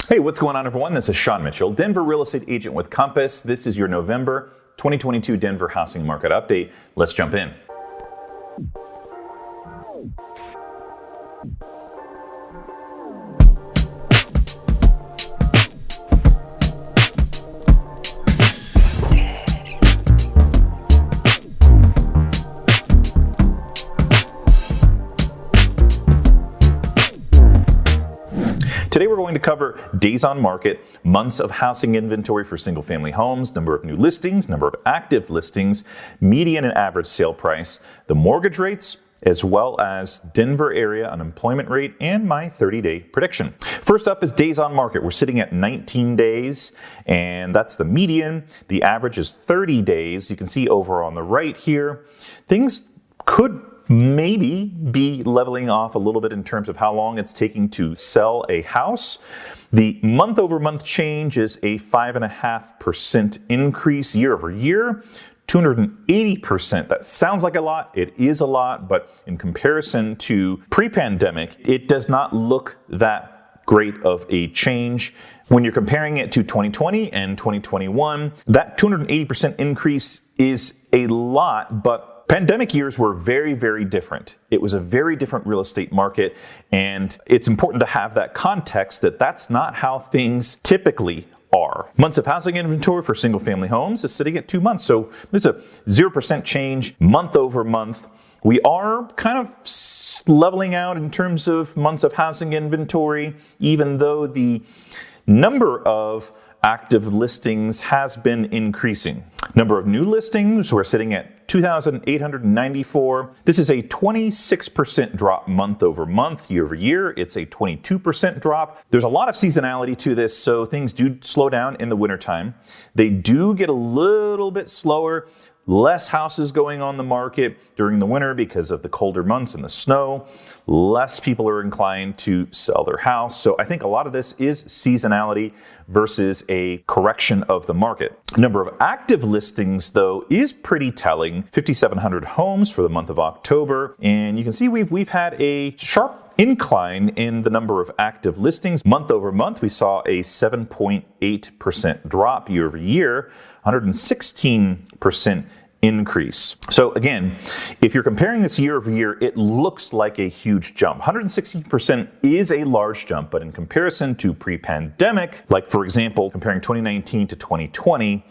Hey, what's going on, everyone? This is Sean Mitchell, Denver real estate agent with Compass. This is your November 2022 Denver housing market update. Let's jump in. Today we're going to cover days on market, months of housing inventory for single family homes, number of new listings, number of active listings, median and average sale price, the mortgage rates, as well as Denver area unemployment rate, and my 30-day prediction. First up is days on market. We're sitting at 19 days, and that's the median. The average is 30 days. You can see over on the right here, things could maybe be leveling off a little bit in terms of how long it's taking to sell a house. The month over month change is a 5.5% increase year over year. 280%. That sounds like a lot. It is a lot, but in comparison to pre-pandemic, it does not look that great of a change. When you're comparing it to 2020 and 2021, that 280% increase is a lot, but pandemic years were very, very different. It was a very different real estate market, and it's important to have that context that that's not how things typically are. Months of housing inventory for single family homes is sitting at 2 months. So there's a 0% change month over month. We are kind of leveling out in terms of months of housing inventory, even though the number of active listings has been increasing. Number of new listings, we're sitting at 2,894. This is a 26% drop month over month, year over year. It's a 22% drop. There's a lot of seasonality to this, so things do slow down in the wintertime. They do get a little bit slower. Less houses going on the market during the winter because of the colder months and the snow. Less people are inclined to sell their house. So I think a lot of this is seasonality versus a correction of the market. Number of active listings, though, is pretty telling. 5,700 homes for the month of October. And you can see we've had a sharp incline in the number of active listings. Month over month, we saw a 7.8% drop year over year, 116% increase. So again, if you're comparing this year over year, it looks like a huge jump. 160% is a large jump, but in comparison to pre-pandemic, like for example, comparing 2019 to 2020,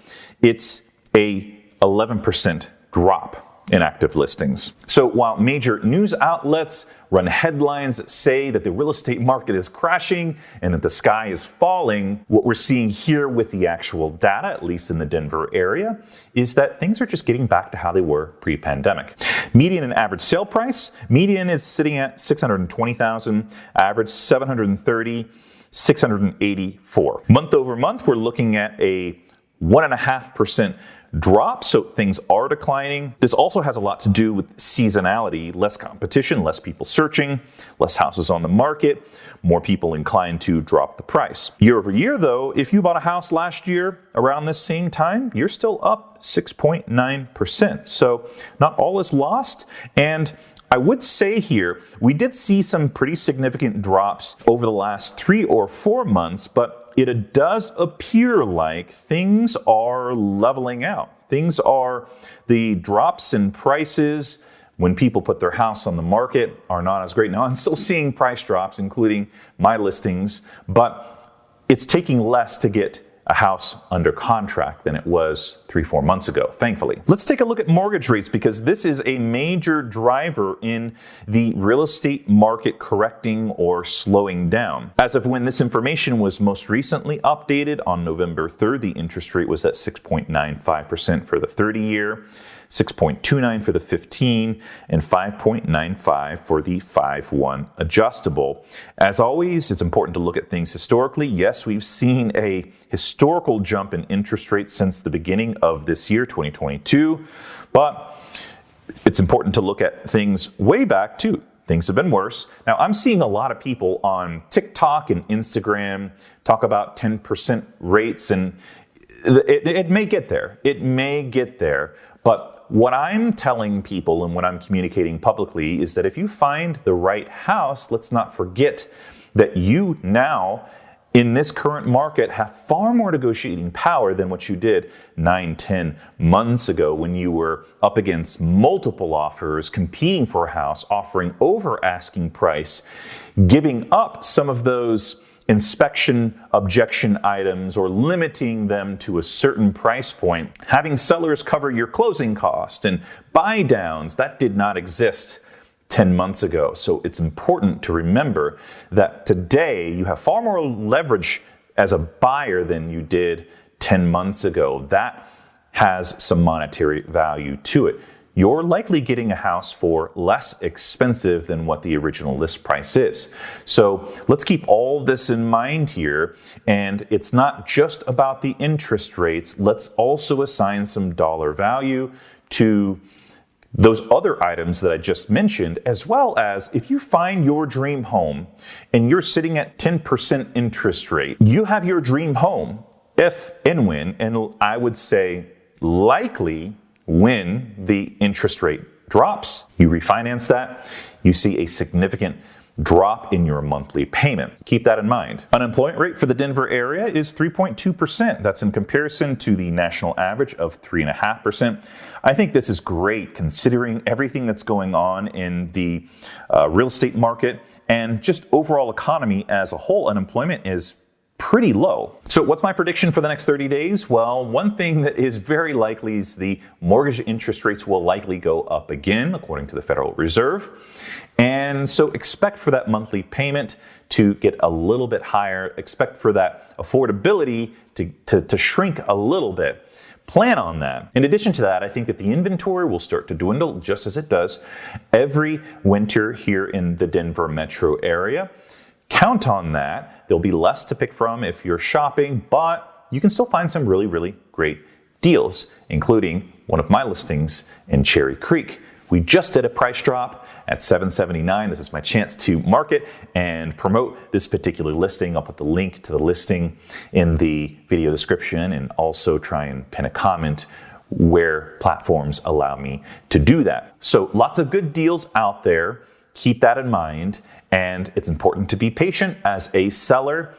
it's a 11% drop in active listings. So while major news outlets run headlines say that the real estate market is crashing and that the sky is falling, what we're seeing here with the actual data, at least in the Denver area, is that things are just getting back to how they were pre-pandemic. Median and average sale price. Median is sitting at $620,000, average $730,000, $684,000. Month over month, we're looking at a 1.5% drop, so things are declining. This also has a lot to do with seasonality, less competition, less people searching, less houses on the market, more people inclined to drop the price. Year over year, though, if you bought a house last year around this same time, you're still up 6.9%. So not all is lost. And I would say here, we did see some pretty significant drops over the last 3 or 4 months, but it does appear like things are leveling out. The drops in prices when people put their house on the market are not as great. Now, I'm still seeing price drops, including my listings, but it's taking less to get a house under contract than it was 3-4 months ago, thankfully. Let's take a look at mortgage rates because this is a major driver in the real estate market correcting or slowing down. As of when this information was most recently updated on November 3rd, the interest rate was at 6.95% for the 30-year, 6.29 for the 15, and 5.95 for the 5/1 adjustable. As always, it's important to look at things historically. Yes, we've seen a historical jump in interest rates since the beginning of this year, 2022, but it's important to look at things way back too. Things have been worse. Now, I'm seeing a lot of people on TikTok and Instagram talk about 10% rates, and it may get there. It may get there. But what I'm telling people and what I'm communicating publicly is that if you find the right house, let's not forget that you now in this current market have far more negotiating power than what you did 9-10 months ago when you were up against multiple offers, competing for a house, offering over asking price, giving up some of those inspection objection items or limiting them to a certain price point, having sellers cover your closing cost and buy downs. That did not exist 10 months ago. So it's important to remember that today you have far more leverage as a buyer than you did 10 months ago. That has some monetary value to it. You're likely getting a house for less expensive than what the original list price is. So let's keep all this in mind here. And it's not just about the interest rates. Let's also assign some dollar value to those other items that I just mentioned, as well as if you find your dream home and you're sitting at 10% interest rate, you have your dream home if and when, and I would say likely when the interest rate drops, you refinance that, you see a significant drop in your monthly payment. Keep that in mind. Unemployment rate for the Denver area is 3.2%. That's in comparison to the national average of 3.5%. I think this is great considering everything that's going on in the real estate market and just overall economy as a whole. Unemployment is pretty low. So what's my prediction for the next 30 days? Well, one thing that is very likely is the mortgage interest rates will likely go up again, according to the Federal Reserve. And so expect for that monthly payment to get a little bit higher. Expect for that affordability to shrink a little bit. Plan on that. In addition to that, I think that the inventory will start to dwindle just as it does every winter here in the Denver metro area. Count on that. There'll be less to pick from if you're shopping, but you can still find some really, really great deals, including one of my listings in Cherry Creek. We just did a price drop at $779. This is my chance to market and promote this particular listing. I'll put the link to the listing in the video description and also try and pin a comment where platforms allow me to do that. So lots of good deals out there. Keep that in mind. And it's important to be patient as a seller.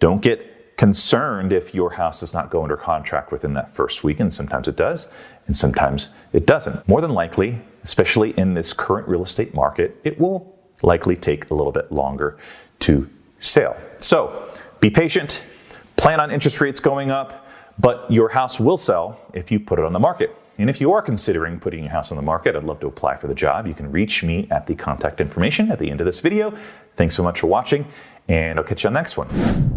Don't get concerned if your house does not go under contract within that first week, and sometimes it does, and sometimes it doesn't. More than likely, especially in this current real estate market, it will likely take a little bit longer to sell. So be patient, plan on interest rates going up, but your house will sell if you put it on the market. And if you are considering putting your house on the market, I'd love to apply for the job. You can reach me at the contact information at the end of this video. Thanks so much for watching, and I'll catch you on the next one.